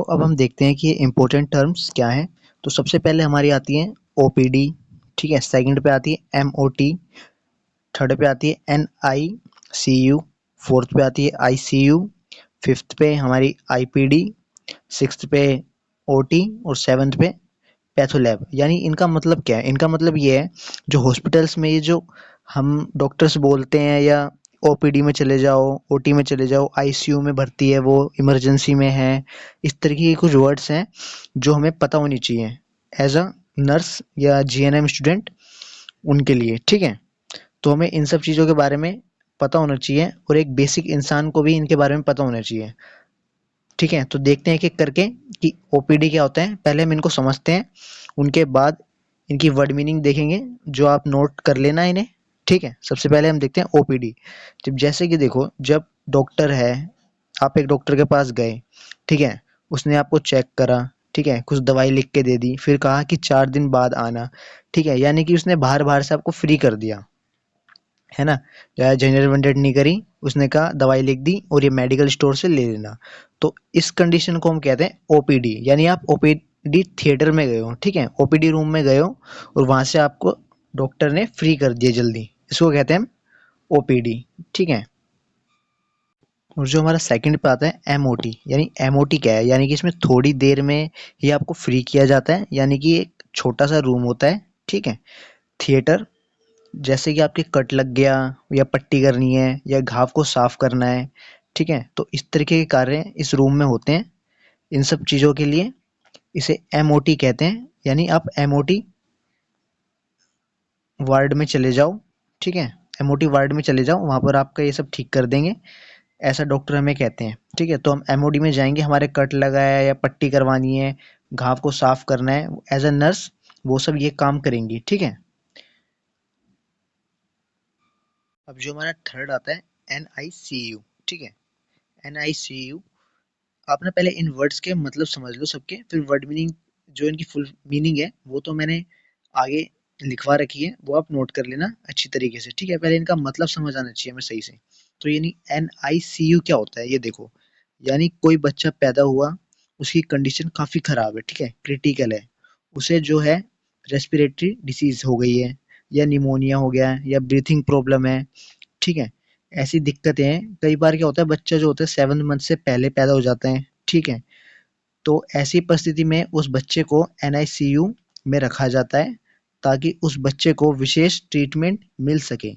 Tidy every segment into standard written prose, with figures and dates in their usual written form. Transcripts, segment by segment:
अब हम देखते हैं कि ये इम्पोर्टेंट टर्म्स क्या हैं। तो सबसे पहले हमारी आती है ओपीडी, ठीक है। सेकंड पे आती है एमओटी, थर्ड पे आती है एनआईसीयू, फोर्थ पे आती है आईसीयू, फिफ्थ पे हमारी आईपीडी, सिक्स्थ पे ओटी और सेवन्थ पे पैथोलैब। यानी इनका मतलब क्या है? इनका मतलब ये है, जो हॉस्पिटल्स में ये जो हम डॉक्टर्स बोलते हैं, या ओपीडी में चले जाओ, ओटी में चले जाओ, आईसीयू में भर्ती है वो, इमरजेंसी में है, इस तरीके के कुछ वर्ड्स हैं जो हमें पता होनी चाहिए एज अ नर्स या जीएनएम स्टूडेंट, उनके लिए, ठीक है। तो हमें इन सब चीज़ों के बारे में पता होना चाहिए, और एक बेसिक इंसान को भी इनके बारे में पता होना चाहिए, ठीक है। तो देखते हैं एक-एक करके कि ओपीडी क्या होता है। पहले हम इनको समझते हैं, उनके बाद इनकी वर्ड मीनिंग देखेंगे, जो आप नोट कर लेना इन्हें, ठीक है। सबसे पहले हम देखते हैं ओपीडी। जब जैसे कि देखो, जब डॉक्टर है, आप एक डॉक्टर के पास गए, ठीक है, उसने आपको चेक करा, ठीक है, कुछ दवाई लिख के दे दी, फिर कहा कि 4 दिन बाद आना, ठीक है, यानी कि उसने बाहर-बाहर से आपको फ्री कर दिया, है ना? ज़्यादा झंझट-वंझट नहीं करी, उसने कहा दवाई लिख दी और ये मेडिकल स्टोर से ले लेना। तो इस कंडीशन को हम कहते हैं ओपीडी, यानी आप ओपीडी थिएटर में गए हो, ठीक है? ओपीडी रूम में गए हो और वहाँ से आपको डॉक्टर ने फ्री कर दिया जल्दी, इसको कहते हैं हम ओपीडी, ठीक है? और जो हमारा सेकंड पे आता है एमओटी, यानी एमओटी क्या है? यानी कि इसमें थोड़ी देर में ही आपको फ्री किया जाता है, यानी कि एक छोटा-सा रूम होता है, ठीक है? थिएटर, जैसे कि आपके कट लग गया, या पट्टी करनी है, या घाव को साफ करना है, ठीक है, तो इस तरीके के कार्य इस रूम में होते हैं। इन सब चीज़ों के लिए इसे एमओटी कहते हैं, यानी आप एमओटी वार्ड में चले जाओ, ठीक है, एमओटी वार्ड में चले जाओ, वहाँ पर आपका ये सब ठीक कर देंगे, ऐसा डॉक्टर हमें कहते हैं, ठीक है। तो हम एमओडी में जाएंगे, हमारे कट लगा है या पट्टी करवानी है, घाव को साफ करना है, एज अ नर्स वो सब ये काम करेंगी, ठीक है। अब जो हमारा थर्ड आता है एनआईसीयू, ठीक है। एनआईसीयू, आप ना पहले इन वर्ड्स के मतलब समझ लो सबके, फिर वर्ड मीनिंग, जो इनकी फुल मीनिंग है वो तो मैंने आगे लिखवा रखी है, वो आप नोट कर लेना अच्छी तरीके से, ठीक है। पहले इनका मतलब समझ आना चाहिए हमें सही से। तो यानी एनआईसीयू क्या होता है, ये देखो, यानी कोई बच्चा पैदा हुआ, उसकी कंडीशन काफी खराब है, ठीक है, क्रिटिकल है, उसे जो है रेस्पिरेटरी डिसीज हो गई है, या निमोनिया हो गया है, या ब्रीथिंग प्रॉब्लम है, ठीक है। ऐसी दिक्कतें हैं, कई बार क्या होता है, बच्चा जो होता है 7 मंथ से पहले पैदा हो जाता है, ठीक है। तो ऐसी परिस्थिति में उस बच्चे को एनआईसीयू में रखा जाता है, ताकि उस बच्चे को विशेष ट्रीटमेंट मिल सके,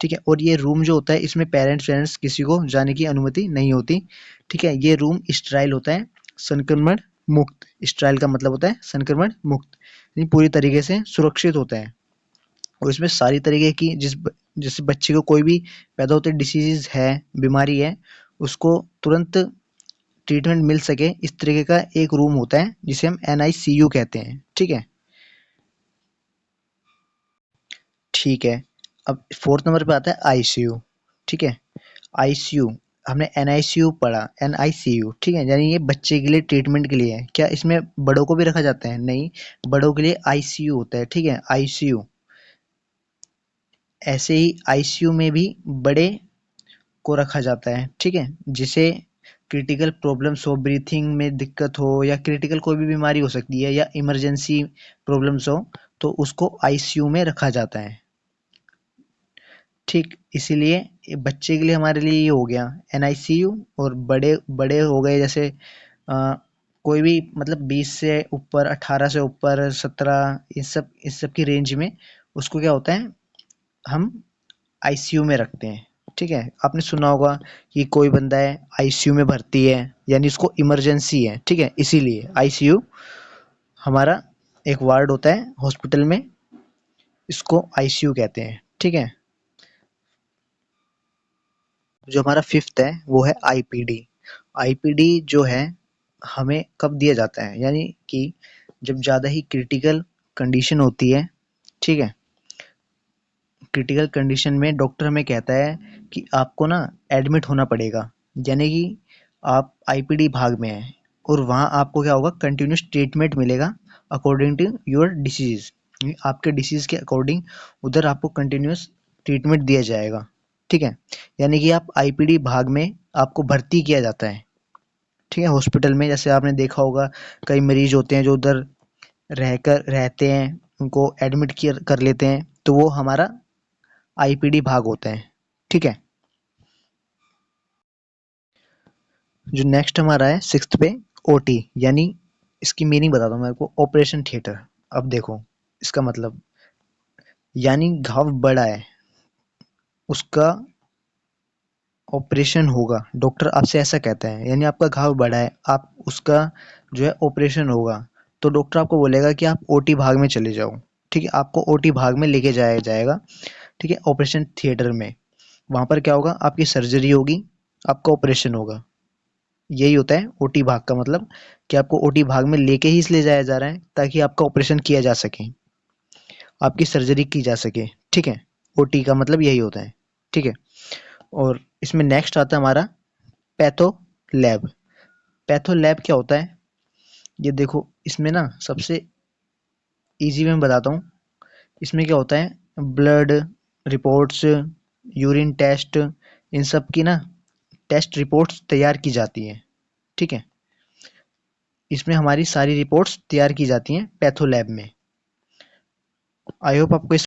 ठीक है। और ये रूम जो होता है, इसमें पेरेंट्स वेरेंट्स किसी को जाने की अनुमति नहीं होती, ठीक है। ये रूम स्टराइल होता है, संक्रमण मुक्त। स्टराइल का मतलब होता है संक्रमण मुक्त, यानी पूरी तरीके से सुरक्षित होता है। और इसमें सारी तरीके की जिस बच्चे को कोई भी पैदा होते डिसीज़ है, बीमारी है, उसको तुरंत ट्रीटमेंट मिल सके, इस तरीके का एक रूम होता है जिसे हम एनआईसीयू कहते हैं, ठीक है। ठीक है, अब फोर्थ नंबर पे आता है आईसीयू, ठीक है। आईसीयू, हमने एनआईसीयू पढ़ा, एनआईसीयू, ठीक है, यानी ये बच्चे के लिए ट्रीटमेंट के लिए है। क्या इसमें बड़ों को भी रखा जाता है? नहीं, बड़ों के लिए आईसीयू होता है, ठीक है, आईसीयू। ऐसे ही आईसीयू में भी बड़े को रखा जाता है, ठीक है, जिसे क्रिटिकल प्रॉब्लम्स हो, ब्रीथिंग में दिक्कत हो, या क्रिटिकल कोई भी बीमारी हो सकती है, या इमरजेंसी प्रॉब्लम्स हो, तो उसको आईसीयू में रखा जाता है, ठीक। इसीलिए ये बच्चे के लिए हमारे लिए ये हो गया एनआईसीयू, और बड़े बड़े हो गए जैसे कोई भी, मतलब 20 से ऊपर, 18 से ऊपर, 17, इस सब की रेंज में, उसको क्या होता है, हम आईसीयू में रखते हैं, ठीक है। आपने सुना होगा कि कोई बंदा है आईसीयू में भर्ती है, यानी उसको इमरजेंसी है, ठीक है, इसीलिए आईसीयू हमारा एक वार्ड होता है हॉस्पिटल में, इसको आईसीयू कहते हैं, ठीक है। जो हमारा फिफ्थ है वो है आईपीडी। आईपीडी जो है हमें कब दिया जाता है, यानी कि जब ज़्यादा ही क्रिटिकल कंडीशन होती है, ठीक है। क्रिटिकल कंडीशन में डॉक्टर हमें कहता है कि आपको ना एडमिट होना पड़ेगा, यानी कि आप आईपीडी भाग में हैं, और वहाँ आपको क्या होगा, कंटिन्यूस ट्रीटमेंट मिलेगा अकॉर्डिंग टू योर डिसीज, आपके डिसीज के अकॉर्डिंग उधर आपको कंटिन्यूस ट्रीटमेंट दिया जाएगा, ठीक है। यानी कि आप आईपीडी भाग में आपको भर्ती किया जाता है, ठीक है। हॉस्पिटल में जैसे आपने देखा होगा कई मरीज होते हैं जो उधर रहते हैं, उनको एडमिट किया कर लेते हैं, तो वो हमारा आईपीडी भाग होता है। ठीक है। जो नेक्स्ट हमारा है सिक्स्थ पे, ओटी, यानी इसकी मीनिंग बताता हूँ मैं आपको, ऑपरेशन थिएटर। अब देखो इसका मतलब, यानी घाव बड़ा है, उसका ऑपरेशन होगा, डॉक्टर आपसे ऐसा कहता है, यानी आपका घाव बड़ा है, आप उसका जो है ऑपरेशन होगा, तो डॉक्टर आपको बोलेगा कि आप ओटी भाग में चले जाओ। ठीक है, आपको ओटी भाग में लेके जाया जाएगा। ठीक है, ऑपरेशन थिएटर में। वहां पर क्या होगा, आपकी सर्जरी होगी, आपका ऑपरेशन होगा। यही होता है ओटी भाग का मतलब, कि आपको ओटी भाग में लेके ही इसलिए जाया जा रहा है ताकि आपका ऑपरेशन किया जा सके, आपकी सर्जरी की जा सके। ठीक है, ओटी का मतलब यही होता है। ठीक है। और इसमें नेक्स्ट आता है हमारा पैथो लैब। पैथो लैब क्या होता है, ये देखो इसमें ना सबसे इजी में बताता हूँ। इसमें क्या होता है, ब्लड रिपोर्ट्स, यूरिन टेस्ट, इन सब की ना टेस्ट रिपोर्ट्स तैयार की जाती हैं। ठीक है, इसमें हमारी सारी रिपोर्ट्स तैयार की जाती हैं पैथो लैब में। आई होप आपको